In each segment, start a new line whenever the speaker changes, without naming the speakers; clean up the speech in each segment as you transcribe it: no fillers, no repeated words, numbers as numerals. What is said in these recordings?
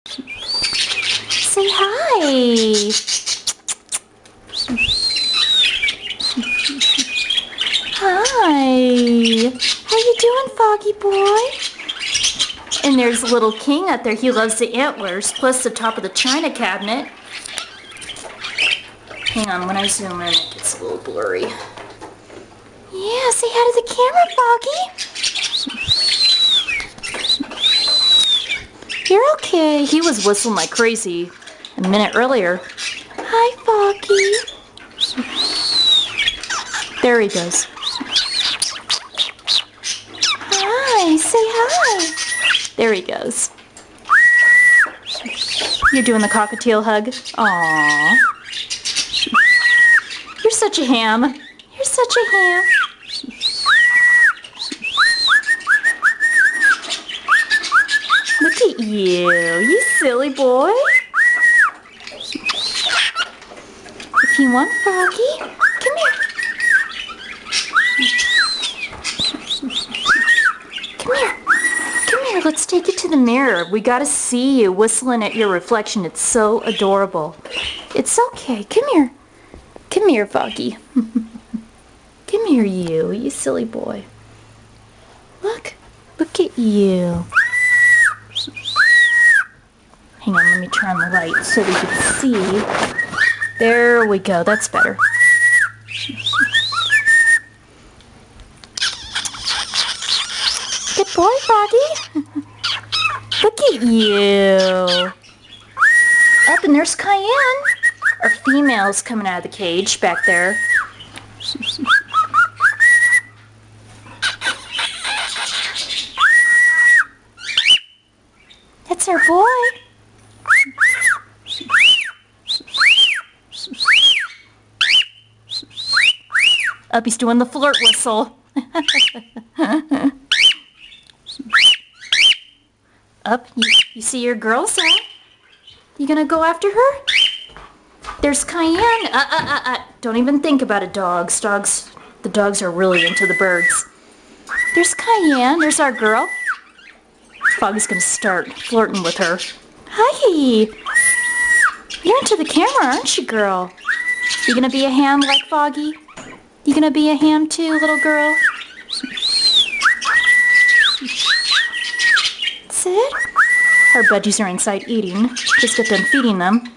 Say hi. Hi. How you doing, Foggy boy? And there's little King up there. He loves the antlers, plus the top of the china cabinet. Hang on, when I zoom in, it gets a little blurry. Yeah, say hi to the camera, Foggy. You're okay. He was whistling like crazy a minute earlier. Hi, Foggy. There he goes. Hi, say hi. There he goes. You're doing the cockatiel hug? Aww. You're such a ham. You're such a ham. Look at you silly boy. If you want, Froggy, come here. Come here. Come here, let's take you to the mirror. We gotta see you whistling at your reflection. It's so adorable. It's okay. Come here. Come here, Foggy. Come here, you silly boy. Look at you. Hang on, let me turn on the light so we can see. There we go, that's better. Good boy, Foggy. Look at you. Up, and there's Cayenne. Our female's coming out of the cage back there. That's our boy. Up, he's doing the flirt whistle. Up, you see your girl, Sam? You gonna go after her? There's Cayenne. Don't even think about it, dogs. The dogs are really into the birds. There's Cayenne. There's our girl. Foggy's gonna start flirting with her. Hi. You're into the camera, aren't you, girl? You gonna be a ham like Foggy? You gonna be a ham too, little girl? That's it? Our budgies are inside eating. Just got done feeding them.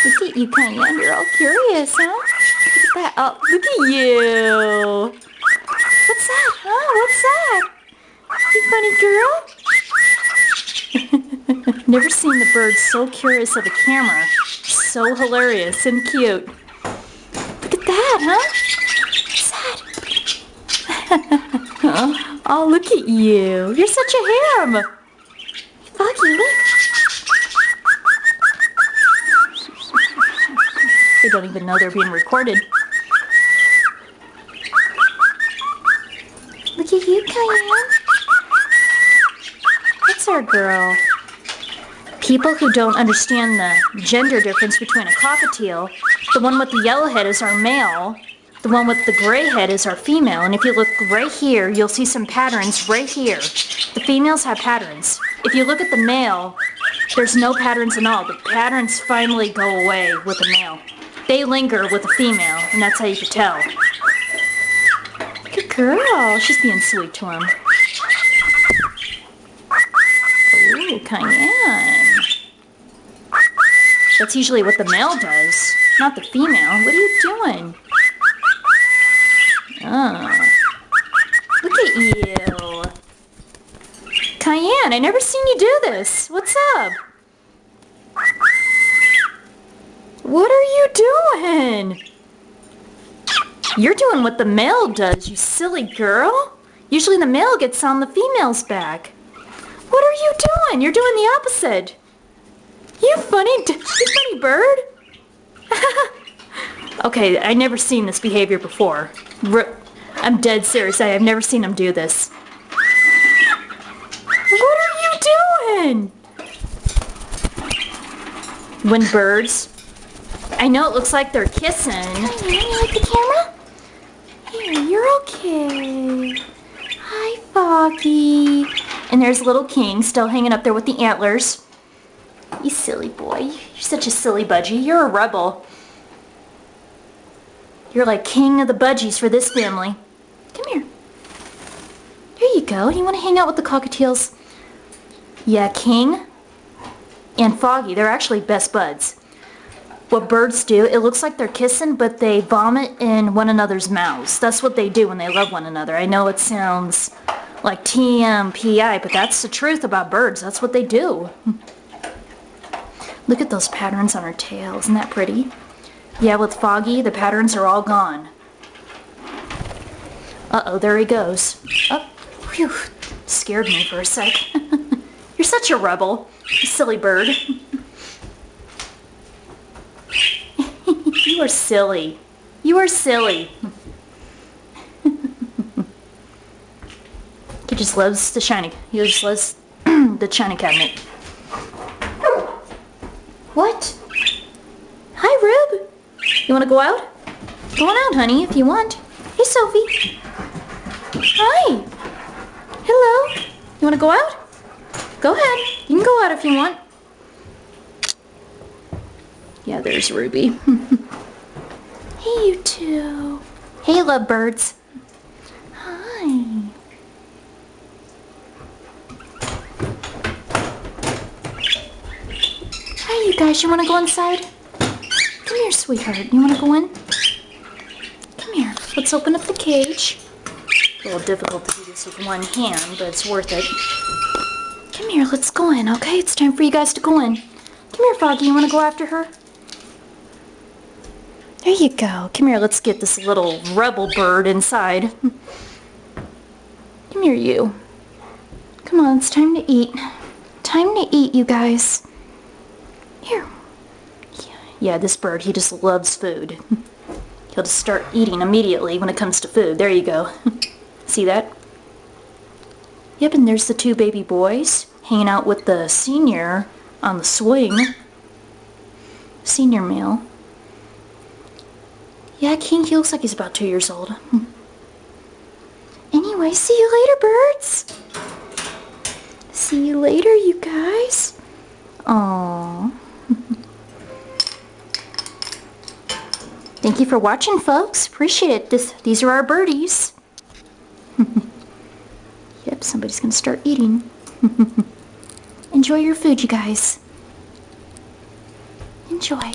Look at you, Cayenne. You're all curious, huh? Look at that. Oh, look at you. What's that? Huh? What's that? You funny girl? Never seen the birds so curious of a camera. So hilarious and cute. Look at that, huh? What's that? Oh, look at you. You're such a ham. Foggy, look. They don't even know they're being recorded. Look at you, Cayenne. That's our girl. People who don't understand the gender difference between a cockatiel, the one with the yellow head is our male, the one with the gray head is our female, and if you look right here, you'll see some patterns right here. The females have patterns. If you look at the male, there's no patterns at all. The patterns finally go away with the male. They linger with the female, and that's how you can tell. Good girl. She's being sweet to him. Ooh, Cayenne. That's usually what the male does, not the female. What are you doing? Oh. Look at you. Cayenne, I never seen you do this. What's up? What are you doing? You're doing what the male does, you silly girl. Usually the male gets on the female's back. What are you doing? You're doing the opposite. You funny bird. Okay, I've never seen this behavior before. I'm dead serious. I have never seen him do this. What are you doing? When birds... I know it looks like they're kissing. Cayenne, you like the camera? Here, you're okay. Hi, Foggy. And there's little King still hanging up there with the antlers. You silly boy. You're such a silly budgie. You're a rebel. You're like king of the budgies for this family. Come here. There you go. You want to hang out with the cockatiels? Yeah, King and Foggy, they're actually best buds. What birds do, it looks like they're kissing, but they vomit in one another's mouths. That's what they do when they love one another. I know it sounds like TMPI, but that's the truth about birds. That's what they do. Look at those patterns on her tail. Isn't that pretty? Yeah, with Foggy, the patterns are all gone. Uh-oh, there he goes. Oh, phew. Scared me for a sec. You're such a rebel, you silly bird. You are silly. You are silly. He just loves the shiny. He just loves the china cabinet. What? Hi, Rube. You want to go out? Go on out, honey, if you want. Hey, Sophie. Hi. Hello. You want to go out? Go ahead. You can go out if you want. Yeah, there's Ruby. Hey, you two. Hey, lovebirds. Hi. Hi, you guys. You want to go inside? Come here, sweetheart. You want to go in? Come here. Let's open up the cage. A little difficult to do this with one hand, but it's worth it. Come here. Let's go in, okay? It's time for you guys to go in. Come here, Foggy. You want to go after her? There you go. Come here, let's get this little rebel bird inside. Come here, you. Come on, it's time to eat. Time to eat, you guys. Here. Yeah, this bird, he just loves food. He'll just start eating immediately when it comes to food. There you go. See that? Yep, and there's the two baby boys hanging out with the senior on the swing. Senior male. Yeah, King, he looks like he's about 2 years old. Anyway, see you later, birds. See you later, you guys. Aww. Thank you for watching, folks. Appreciate it. These are our birdies. Yep, somebody's gonna start eating. Enjoy your food, you guys. Enjoy.